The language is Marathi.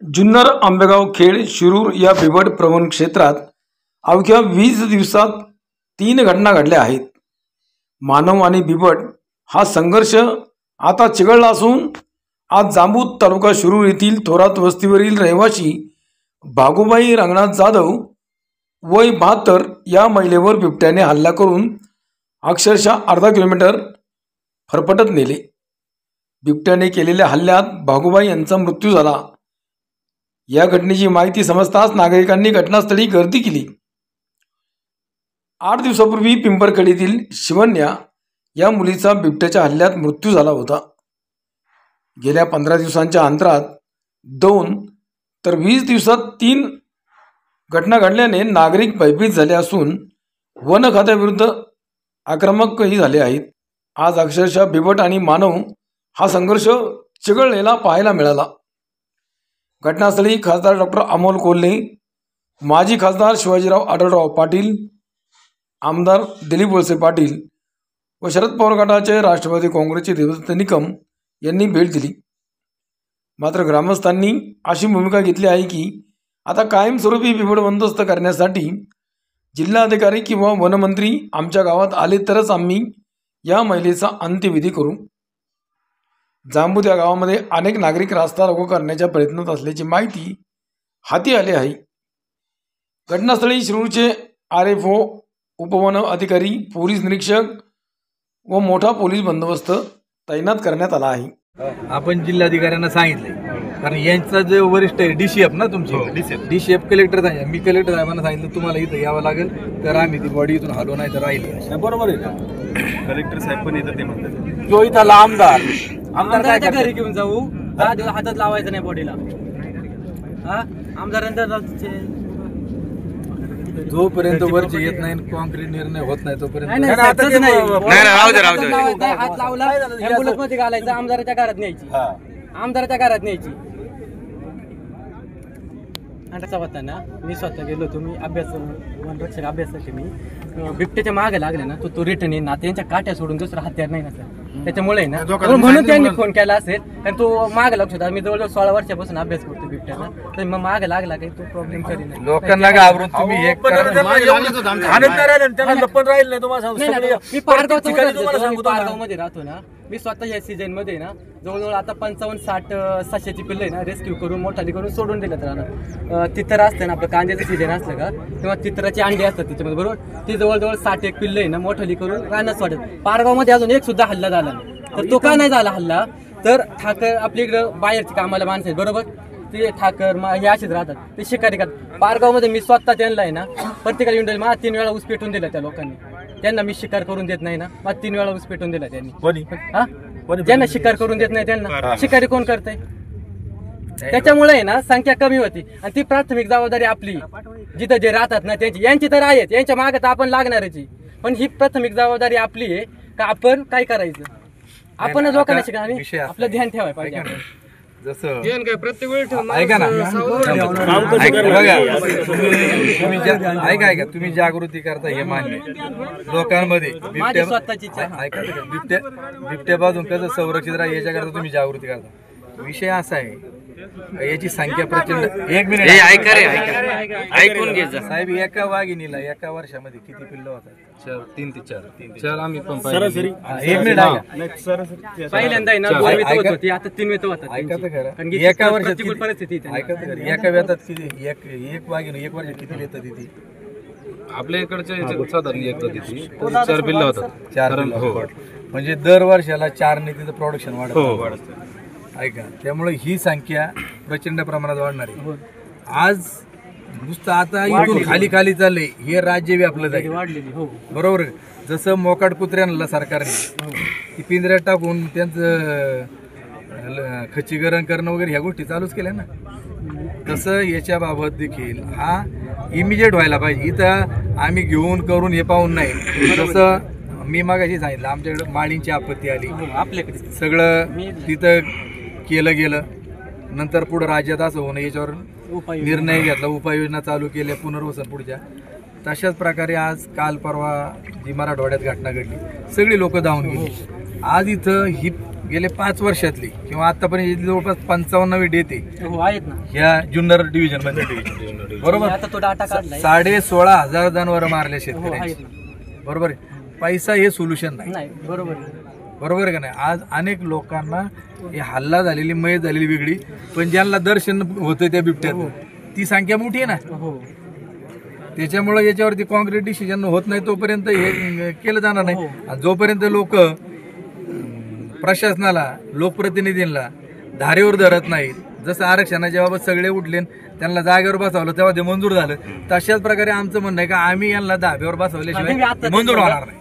जुन्नर, आंबेगाव, खेड, शिरूर या बिबट प्रवण क्षेत्रात अवघ्या 20 दिवसात 3 घटना घडल्या आहेत. मानव आणि बिबट हा संघर्ष आता चिघळला असून आज जांबूत तालुका शिरूर येथील थोरात वस्तीवरील रहिवासी भागुबाई रंगनाथ जाधव वय 72 या महिलेवर बिबट्याने हल्ला करून अक्षरशः अर्धा किलोमीटर फरफटत नेले. बिबट्याने केलेल्या हल्ल्यात भागुबाई यांचा मृत्यू झाला. या घटनेची माहिती समजताच नागरिकांनी घटनास्थळी गर्दी केली. 8 दिवसापूर्वी पिंपरखेडीतील शिवन्या या मुलीचा बिबट्याच्या हल्ल्यात मृत्यू झाला होता. गेल्या 15 दिवसांच्या अंतरात 2 तर 20 दिवसात 3 घटना घडल्याने नागरिक भयभीत झाले असून वन खात्याविरुद्ध आक्रमकही झाले आहेत. आज अक्षरशः बिबट आणि मानव हा संघर्ष चिघळलेला पाहायला मिळाला. घटनास्थळी खासदार डॉक्टर अमोल कोल्हे, माजी खासदार शिवाजीराव आढळराव पाटील, आमदार दिलीप वळसे पाटील व शरद पवार गटाचे राष्ट्रवादी काँग्रेसचे देवदत्त निकम यांनी भेट दिली. मात्र ग्रामस्थांनी अशी भूमिका घेतली आहे की आता कायमस्वरूपी बिबट बंदोबस्त करण्यासाठी जिल्हाधिकारी किंवा वनमंत्री आमच्या गावात आले तरच आम्ही या महिलेचा अंत्यविधी करू. जांबूत या गावामध्ये अनेक नागरिक रास्ता रोको करण्याच्या प्रयत्नात असल्याची माहिती हाती आली आहे. घटनास्थळी शिरूरचे RFO, उपवन अधिकारी, पोलीस निरीक्षक व मोठा पोलीस बंदोबस्त तैनात करण्यात आला आहे. आपण जिल्हाधिकाऱ्यांना सांगितले, कारण यांचा जे वरिष्ठ आहे DCF ना तुमचे DCF कलेक्टर आहे. मी कलेक्टर साहेबांना सांगितलं तुम्हाला इथं यावं लागेल तर आम्ही ती बॉडी इथून हलवू नाही तर राहील. बरोबर आहे का? कलेक्टर साहेब पण येतात ते म्हणतात. जो इथं आमदार काय घरी घेऊन जाऊ, 10 दिवस हातात लावायचं नाही बॉडीला. आमदारांचा जोपर्यंत वरचे येत नाही कॉन्क्रीट निर्णय होत नाही तोपर्यंत हात लावला ऍम्ब्युलन्स मध्ये घालायचं, आमदाराच्या घरात न्यायची. अंडाचा होता ना, मी स्वतः गेलो होतो. मी अभ्यास वनरक्षक अभ्यासासाठी मी बिबट्याच्या मागे लागले ना, तो रिटर्न येईल ना. त्यांच्या काट्या सोडून दुसरा हत्यार नाही ना सर. त्याच्यामुळे ना म्हणून त्यांनी फोन केला असेल, कारण तो मागे लागतो होता. मी जवळजवळ 16 वर्षापासून अभ्यास करतो बिबट्याचा, तर मग मागे लागला काही तो प्रॉब्लेम कधी नाही. लोकांना घाबरून तुम्ही मी पारगाव मध्ये राहतो ना. मी स्वतः या सीझन मध्ये ना जवळजवळ आता 55-60 सश्याची पिल्लं आहे ना रेस्क्यू करून मोठाली करून सोडून दिलं. तर तितर असतं ना, आपलं कांद्याचं सीझन असलं का तेव्हा तितराची अंडी असतात त्याच्यामध्ये, बरोबर. ती जवळजवळ 60 एक पिल्लं आहे ना मोठाली करून रानात सोडत. पारगाव मध्ये अजून एक सुद्धा हल्ला झाला नाही. तर तो का नाही झाला हल्ला, तर ठाकर आपल्या इकडं बाहेरची कामाला माणसं आहेत, बरोबर. ते ठाकर हे असेच राहतात, ते शिकारी करतात. पारगाव मध्ये मी स्वतः त्यांना आहे ना प्रत्येकाला इंडल मला 3 वेळा ऊस पेटून दिला त्या लोकांनी. त्यांना मी शिकार करून देत नाही ना, मला 3 वेळा ऊस पेटून दिला त्यांनी. ज्यांना शिकार करून देत नाही त्यांना शिकारी कोण करतंय? त्याच्यामुळे आहे ना संख्या कमी होती. आणि ती प्राथमिक जबाबदारी आपली, जिथं जे राहतात ना त्यांची, यांची तर आहेच, यांच्या मागे तर आपण लागणारची. पण ही प्राथमिक जबाबदारी आपली आहे का आपण काय करायचं, आपण लोकांना शिका आणि आपलं ध्यान ठेवायला पाहिजे. जसं प्रत्येक वेळी ऐका ना, ऐका तुम्ही जागृती करता हे मान्य. लोकांमध्ये बिबट्यापासून कसं संरक्षित राहा याच्याकरता तुम्ही जागृती करता. विषय असा आहे, याची संख्या प्रचंड. 1 मिनिट ऐकून घे साहेब. एका वाघिणीला एका वर्षामध्ये किती पिल्लं होतात? 3 ते 4. आम्ही पण सरासरी. 1 मिनिट पहिल्यांदा आता 3 वेत होतात. ऐका तर खरं, एका वर्षात परिस्थिती ऐका तर खरं, एका वेतात किती एक वाघिणी 1 वर्ष किती येतात तिथे? आपल्या इकडच्या साधारण येतात तिथे 4 पिल्लं होतात. 4 पिल्लं. म्हणजे दर वर्षाला 4 ने तिथं प्रोडक्शन वाढत. ऐका, त्यामुळे ही संख्या प्रचंड प्रमाणात वाढणार आहे. आज नुसतं आता इथून खाली चाललंय, हे राज्य व्यापलं जाईल, बरोबर. जसं मोकाट कुत्र्यांना सरकारने ती पिंजऱ्यात टाकून त्यांचं खच्चीकरण करणं वगैरे ह्या गोष्टी चालूच केल्या ना, तसं याच्याबाबत देखील हा इमिजिएट व्हायला पाहिजे. इथं आम्ही घेऊन करून हे पाहून नाही. जसं मी मागाशी सांगितलं, आमच्याकडे माळींची आपत्ती आली, आपल्याकडे सगळं तिथं केलं गेलं. नंतर पुढे राज्यात असं होणं याच्यावर निर्णय घेतला, उपाययोजना चालू केल्या पुनर्वसन पुढच्या. तशाच प्रकारे आज काल परवा जी मराठवाड्यात घटना घडली, सगळी लोक धावून गेली. आज इथं ही गेले 5 वर्षातली किंवा आतापर्यंत जवळपास 55 डेथ आहे हो आहेत ना. ह्या जुन्नर डिव्हिजन मध्ये. बरोबर. आता तो डाटा काढलाय. 16,500 जनावर मारले हो शेतकऱ्यांची. आहेत ना. बरोबर आहे. पैसा हे सोल्युशन नाही. नाही बरोबर आहे. बरोबर आहे का नाही. आज अनेक लोकांना हे हल्ला झालेली मय झालेली वेगळी, पण ज्यांना दर्शन होतं त्या बिबट्यात ती संख्या मोठी आहे ना. हो त्याच्यामुळे याच्यावरती कॉन्क्रीट डिसिजन होत नाही तोपर्यंत हे केलं जाणार नाही. आणि जोपर्यंत लोक प्रशासनाला लोकप्रतिनिधींना धारेवर धरत नाहीत, जसं आरक्षणाच्या बाबत सगळे उठले त्यांना जागेवर बसवलं तेव्हा ते मंजूर झालं, तशाच प्रकारे आमचं म्हणणं आहे का आम्ही यांना धाब्यावर बसवल्याशिवाय मंजूर होणार नाही.